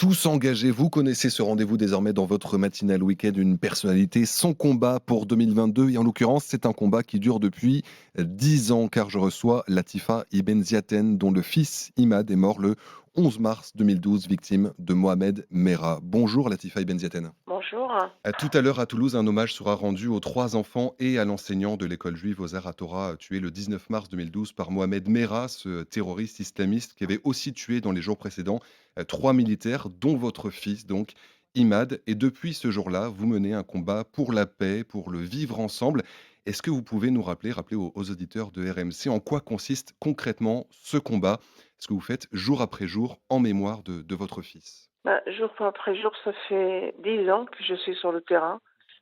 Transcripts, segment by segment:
Tous engagés, vous connaissez ce rendez-vous désormais dans votre matinale week-end, une personnalité, son combat pour 2022. Et en l'occurrence, c'est un combat qui dure depuis 10 ans, car je reçois Latifa Ibn Ziaten, dont le fils Imad est mort le 11 mars 2012, victime de Mohamed Merah. Bonjour Latifa Ibn Ziaten. Bonjour. Tout à l'heure à Toulouse, un hommage sera rendu aux 3 enfants et à l'enseignant de l'école juive Ozar Torah, tué le 19 mars 2012 par Mohamed Merah, ce terroriste islamiste qui avait aussi tué dans les jours précédents 3 militaires, dont votre fils, donc Imad. Et depuis ce jour-là, vous menez un combat pour la paix, pour le vivre ensemble. Est-ce que vous pouvez nous rappeler aux auditeurs de RMC en quoi consiste concrètement ce combat, ce que vous faites jour après jour en mémoire de votre fils? Jour après jour, ça fait 10 ans que je suis sur le terrain.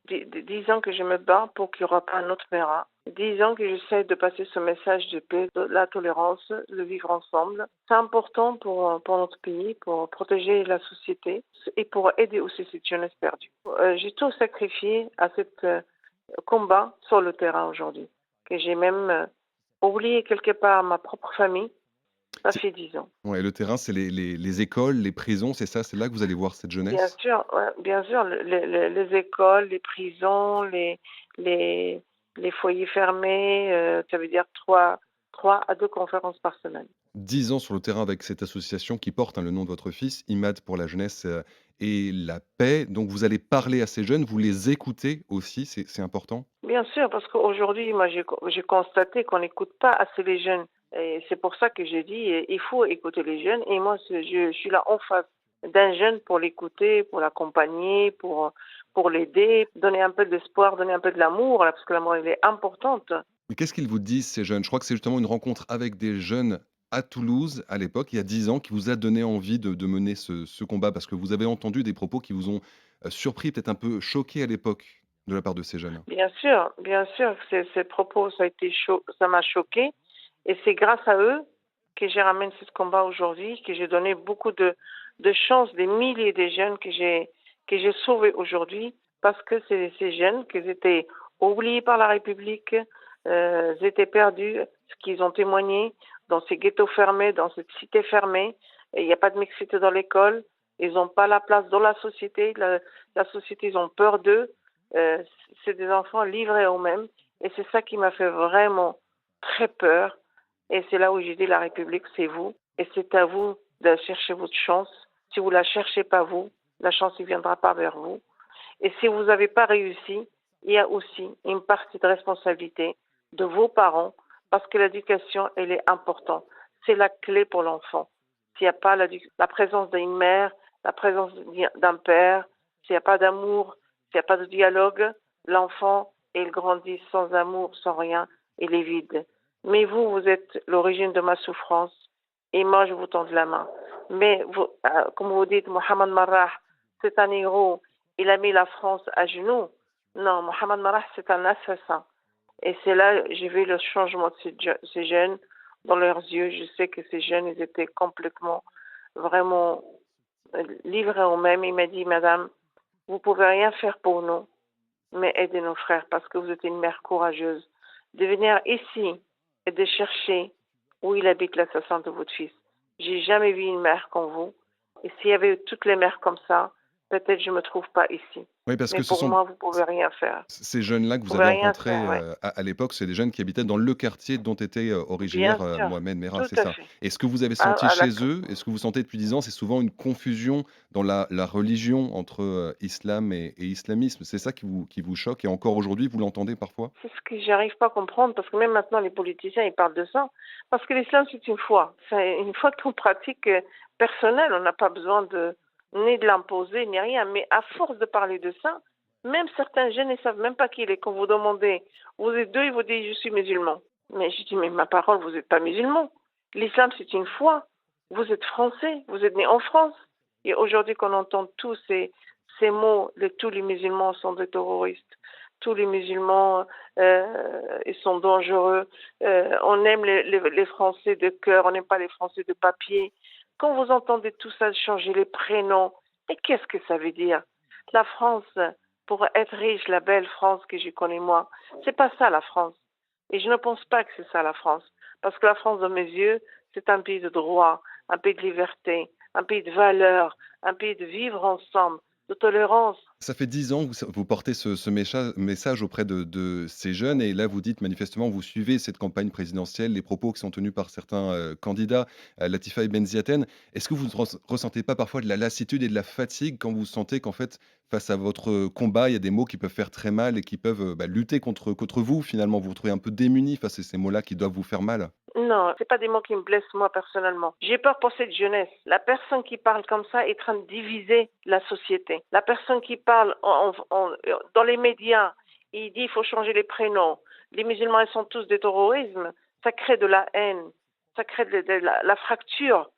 10 ans que je me bats pour qu'il n'y aura pas un autre Mera. 10 ans que j'essaie de passer ce message de paix, de la tolérance, le vivre ensemble. C'est important pour notre pays, pour protéger la société et pour aider aussi cette jeunesse perdue. J'ai tout sacrifié à ce combat sur le terrain aujourd'hui. Que j'ai même oublié quelque part ma propre famille. Ça C'est fait 10 ans. Ouais, le terrain, c'est les écoles, les prisons, c'est ça? C'est là que vous allez voir cette Bien jeunesse? sûr, ouais, bien sûr, les écoles, les prisons, les, les foyers fermés, ça veut dire trois à 2 conférences par semaine. 10 ans sur le terrain avec cette association qui porte, hein, le nom de votre fils, IMAD pour la jeunesse, et la paix. Donc vous allez parler à ces jeunes, vous les écoutez aussi, c'est important? Bien sûr, parce qu'aujourd'hui, moi, j'ai constaté qu'on n'écoute pas assez les jeunes. Et c'est pour ça que j'ai dit, il faut écouter les jeunes. Et moi, je suis là en face d'un jeune pour l'écouter, pour l'accompagner, pour l'aider, donner un peu d'espoir, donner un peu de l'amour, là, parce que l'amour, il est importante. Mais qu'est-ce qu'ils vous disent ces jeunes? Je crois que c'est justement une rencontre avec des jeunes à Toulouse, à l'époque, il y a 10 ans, qui vous a donné envie de mener ce combat parce que vous avez entendu des propos qui vous ont, surpris, peut-être un peu choqué à l'époque de la part de ces jeunes? Bien sûr, ces propos, ça a été ça m'a choqué. Et c'est grâce à eux que j'ai ramené ce combat aujourd'hui, que j'ai donné beaucoup de chance, des milliers de jeunes que j'ai sauvés aujourd'hui, parce que c'est ces jeunes qui étaient oubliés par la République, ils étaient perdus, ce qu'ils ont témoigné dans ces ghettos fermés, dans cette cité fermée. Et il n'y a pas de mixité dans l'école, ils n'ont pas la place dans la société, la société, ils ont peur d'eux. Euh, c'est des enfants livrés à eux-mêmes. Et c'est ça qui m'a fait vraiment très peur. Et c'est là où j'ai dit la République, c'est vous. Et c'est à vous de chercher votre chance. Si vous la cherchez pas vous, la chance ne viendra pas vers vous. Et si vous n'avez pas réussi, il y a aussi une partie de responsabilité de vos parents parce que l'éducation, elle est importante. C'est la clé pour l'enfant. S'il n'y a pas la présence d'une mère, la présence d'un père, s'il n'y a pas d'amour, s'il n'y a pas de dialogue, l'enfant, il grandit sans amour, sans rien, il est vide. Mais vous, vous êtes l'origine de ma souffrance et moi, je vous tends la main. Mais vous, comme vous dites, Mohamed Marrah, c'est un héros, il a mis la France à genoux. Non, Mohamed Marrah, c'est un assassin. Et c'est là, j'ai vu le changement de ces jeunes dans leurs yeux. Je sais que ces jeunes, ils étaient complètement, vraiment livrés eux-mêmes. Il m'a dit, Madame, vous pouvez rien faire pour nous, mais aidez nos frères parce que vous êtes une mère courageuse. De venir ici et de chercher où il habite l'assassin de votre fils. J'ai jamais vu une mère comme vous. Et s'il y avait toutes les mères comme ça, peut-être je me trouve pas ici. Oui, parce Mais que ce pour sont moi, vous pouvez rien faire. ces jeunes-là que Vous vous pouvez avez rien rencontrés, faire, ouais. à l'époque, c'est des jeunes qui habitaient dans le quartier dont était, Bien originaire, sûr, Mohamed Merah, tout c'est à ça? fait. Et ce que vous avez À, senti à la, chez eux et ce que vous sentez depuis 10 ans, c'est souvent une confusion dans la religion entre, islam et islamisme. C'est ça qui vous choque et encore aujourd'hui, vous l'entendez parfois? C'est ce que j'arrive pas à comprendre parce que même maintenant les politiciens ils parlent de ça. Parce que l'islam c'est une foi. C'est une foi qu'on pratique personnelle. On n'a pas besoin de ni de l'imposer ni rien. Mais à force de parler de ça, même certains jeunes ne savent même pas qui il est. Quand vous demandez, vous êtes deux, ils vous disent je suis musulman. Mais je dis mais ma parole, vous n'êtes pas musulman. L'islam c'est une foi. Vous êtes français, vous êtes né en France. Et aujourd'hui qu'on entend tous ces mots, tous les musulmans sont des terroristes, tous les musulmans ils sont dangereux. On aime les Français de cœur, on n'aime pas les Français de papier. Quand vous entendez tout ça, changer les prénoms, mais qu'est-ce que ça veut dire? La France, pour être riche, la belle France que je connais moi, c'est pas ça la France. Et je ne pense pas que c'est ça la France. Parce que la France, dans mes yeux, c'est un pays de droit, un pays de liberté, un pays de valeurs, un pays de vivre ensemble, de tolérance. Ça fait 10 ans que vous portez ce message auprès de ces jeunes et là, vous dites manifestement, vous suivez cette campagne présidentielle, les propos qui sont tenus par certains, candidats, Latifa et Benziatene. Est-ce que vous ne ressentez pas parfois de la lassitude et de la fatigue quand vous sentez qu'en fait, face à votre combat, il y a des mots qui peuvent faire très mal et qui peuvent, lutter contre vous finalement? Vous vous trouvez un peu démunis face à ces mots-là qui doivent vous faire mal? Non, c'est pas des mots qui me blessent moi personnellement. J'ai peur pour cette jeunesse. La personne qui parle comme ça est en train de diviser la société. La personne qui parle dans les médias, il dit il faut changer les prénoms. Les musulmans, ils sont tous des terrorismes. Ça crée de la haine. Ça crée la fracture.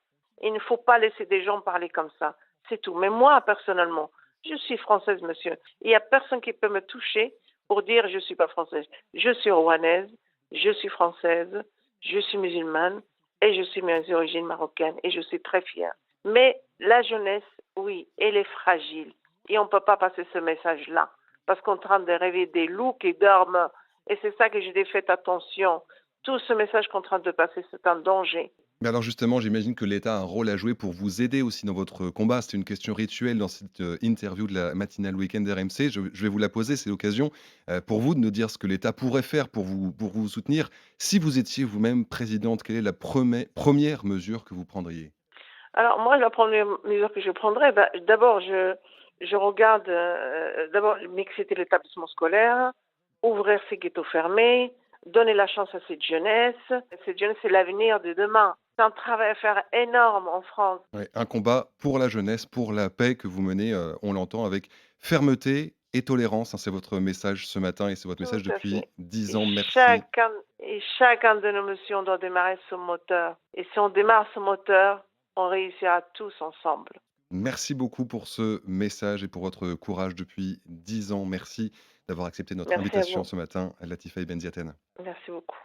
Il ne faut pas laisser des gens parler comme ça. C'est tout. Mais moi, personnellement, je suis française, monsieur. Il n'y a personne qui peut me toucher pour dire je suis pas française. Je suis rwanaise, je suis française, je suis musulmane et je suis mes origines marocaines et je suis très fière. Mais la jeunesse, oui, elle est fragile et on ne peut pas passer ce message-là parce qu'on est en train de rêver des loups qui dorment et c'est ça que j'ai dit, faites attention. Tout ce message qu'on est en train de passer, c'est un danger. Mais alors justement, j'imagine que l'État a un rôle à jouer pour vous aider aussi dans votre combat. C'est une question rituelle dans cette, interview de la matinale week-end RMC. Je vais vous la poser, c'est l'occasion, pour vous de nous dire ce que l'État pourrait faire pour vous soutenir. Si vous étiez vous-même présidente, quelle est la première mesure que vous prendriez? Alors moi, la première mesure que je prendrais, bah, d'abord, je regarde, d'abord mixer l'établissement scolaire, ouvrir ces ghettos fermés, donner la chance à cette jeunesse. Cette jeunesse, c'est l'avenir de demain. C'est un travail à faire énorme en France. Ouais, un combat pour la jeunesse, pour la paix que vous menez, on l'entend avec fermeté et tolérance, hein. C'est votre message ce matin et c'est votre Tout message à depuis fait. 10 Et ans. Merci. chacun, et chacun de nos missions doit démarrer ce moteur. Et si on démarre ce moteur, on réussira tous ensemble. Merci beaucoup pour ce message et pour votre courage depuis 10 ans. Merci d'avoir accepté notre Merci à invitation vous. ce matin, Latifa Benziatene. Merci beaucoup.